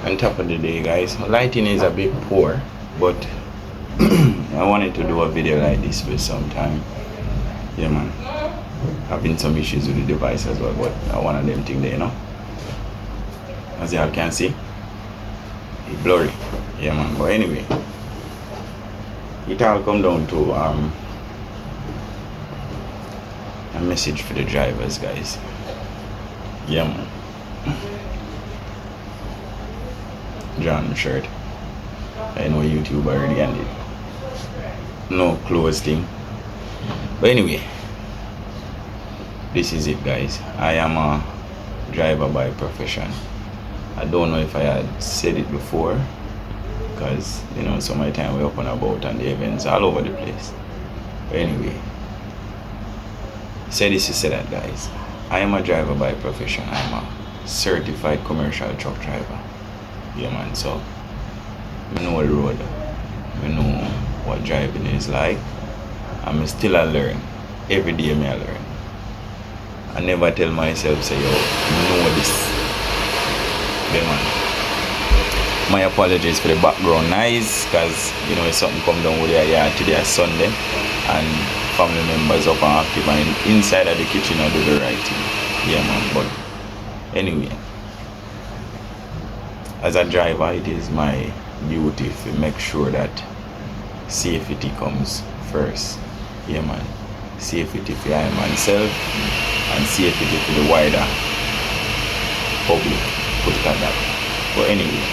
On top of the day, guys, lighting is a bit poor, but I wanted to do a video like this for some time. Yeah, man. Having some issues with the device as well, but I one of them thing there, as y'all can see, it's blurry. Yeah, man. But anyway, it all come down to a message for the drivers, guys. Yeah, man. John shirt. I know YouTube already ended. No close thing. But anyway, this is it, guys. I am a driver by profession. I don't know if I had said it before, because some of the time we're up and about and the events all over the place. But anyway, say this, you say that, guys. I am a driver by profession. I am a certified commercial truck driver. Yeah, man. So I know the road. I know what driving is like. I'm still a learn. Every day I learn. I never tell myself, say, yo, know this. Yeah, man. My apologies for the background noise, because it's something come down with the yard today, Sunday, and family members up and active and inside of the kitchen I do the right thing. Yeah, man. But anyway, as a driver, it is my duty to make sure that safety comes first. Yeah, man. Safety for I myself and safety for the wider public. Put it at that. But anyway,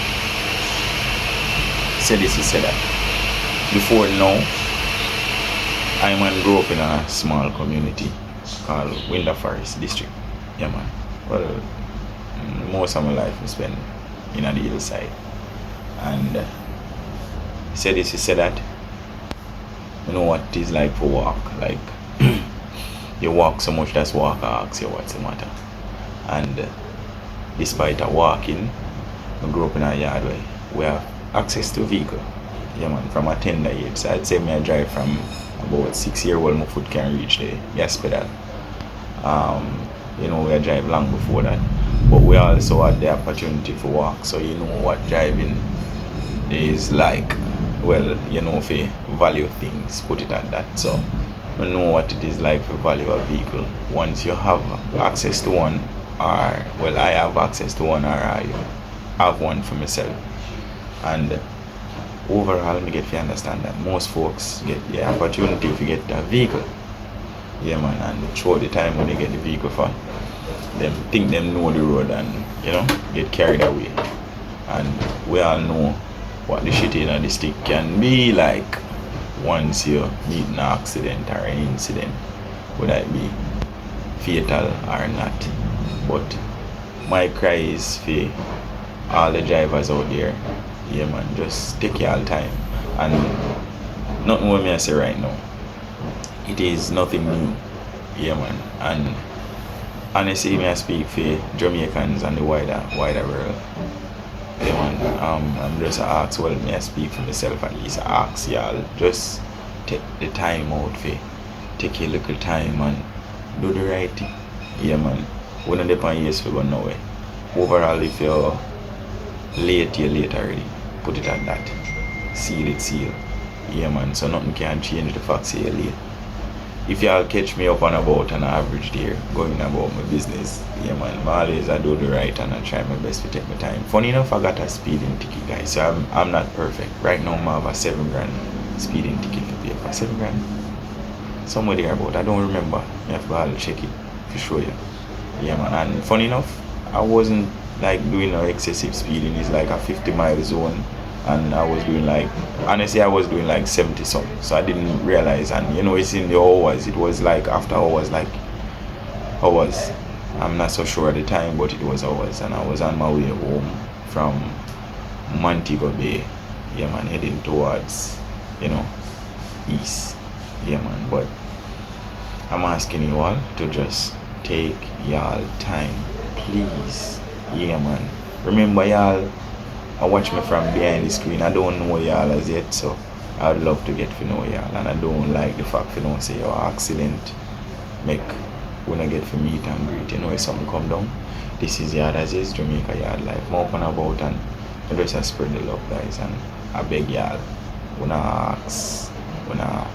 say this, you say that. Before now, I grew up in a small community called Winter Forest District. Yeah, man. Well, most of my life I spent in the hillside. And say this, you say that. You know what it is like for walk. Like, you walk so much, that's walker asks you what's the matter. And despite a walking, I grew up in a yard where we have access to vehicle. Yeah, man, from a tender age. So I'd say I drive from about 6 years old, my foot can reach the gas pedal. We drive long before that. But we also had the opportunity to walk, so you know what driving is like. Well, if you value things, put it at that. So you know what it is like to value a vehicle. Once you have access to one, I have access to one, or I have one for myself. And overall, I get to understand that most folks get the opportunity to get a vehicle. Yeah, man, and throughout the time when they get the vehicle for them think them know the road and get carried away. And we all know what the shit in the stick can be like once you meet an accident or an incident, whether it be fatal or not. But my cry is for all the drivers out there, yeah, man, just take your time. And nothing what I say right now, it is nothing new, yeah, man. And honestly, I speak for Jamaicans and the wider world. Yeah, man, I'm just ask, well, me I speak for myself at least. I ask y'all, just take the time out for take a little time and do the right thing. Yeah, man. We don't depend on years for going nowhere. Overall, if you're late, you're late already. Put it at that. Seal. Yeah, man. So nothing can change the fact that you're late. If y'all catch me up and about an average day going about my business, yeah, man, always I do the right and I try my best to take my time. Funny enough, I got a speeding ticket, guys, so I'm not perfect. Right now, I have a $7 grand speeding ticket to pay for. $7 grand? Somewhere there about, I don't remember. I have to go and check it to show you. Yeah, man, and funny enough, I wasn't like doing no excessive speeding. It's like a 50-mile zone. And I was doing I was doing like 70 something. So I didn't realize, and it's in the hours. It was like after hours, hours. I'm not so sure at the time, but it was hours. And I was on my way home from Montego Bay. Yeah, man, heading towards, east. Yeah, man, but I'm asking you all to just take y'all time, please. Yeah, man. Remember, y'all, I watch me from behind the screen. I don't know y'all as yet, so I would love to get to know y'all. And I don't like the fact say your accident make we not get to meet and greet. If something come down, this is Yard as is, Jamaica Yard Life. More open about and I just a spread the love, guys, and I beg y'all, wanna ask, wanna,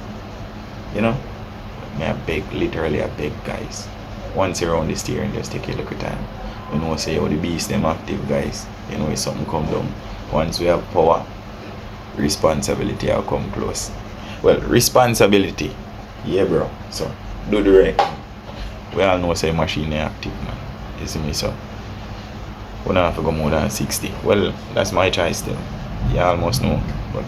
you know, me I beg, literally I beg, guys. Once you're around the steering, just take a look at time. You know, say how the beast them active, guys. You know, if something come down. Once we have power, responsibility will come close. Well, responsibility, yeah, bro. So do the right thing. We all know say machine is active, man. You see me, so we don't have to go more than 60. Well, that's my choice still. You almost know. But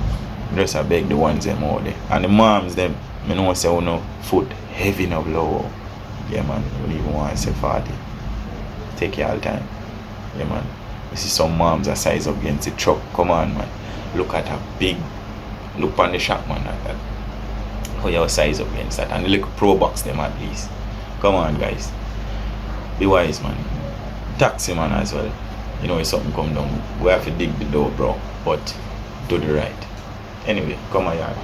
just I beg the ones them out there. And the moms them, me know say no foot heavy no blow. Yeah, man. You don't even want to say 40. Take your time. Yeah, man. You see some moms are size up against the truck. Come on, man. Look at a big, look on the shop, man, like that. How you size up against that. And the little pro box them at least. Come on, guys. Be wise, man. Taxi, man, as well. You know, if something come down, we have to dig the door, bro. But do the right. Anyway, come on, y'all.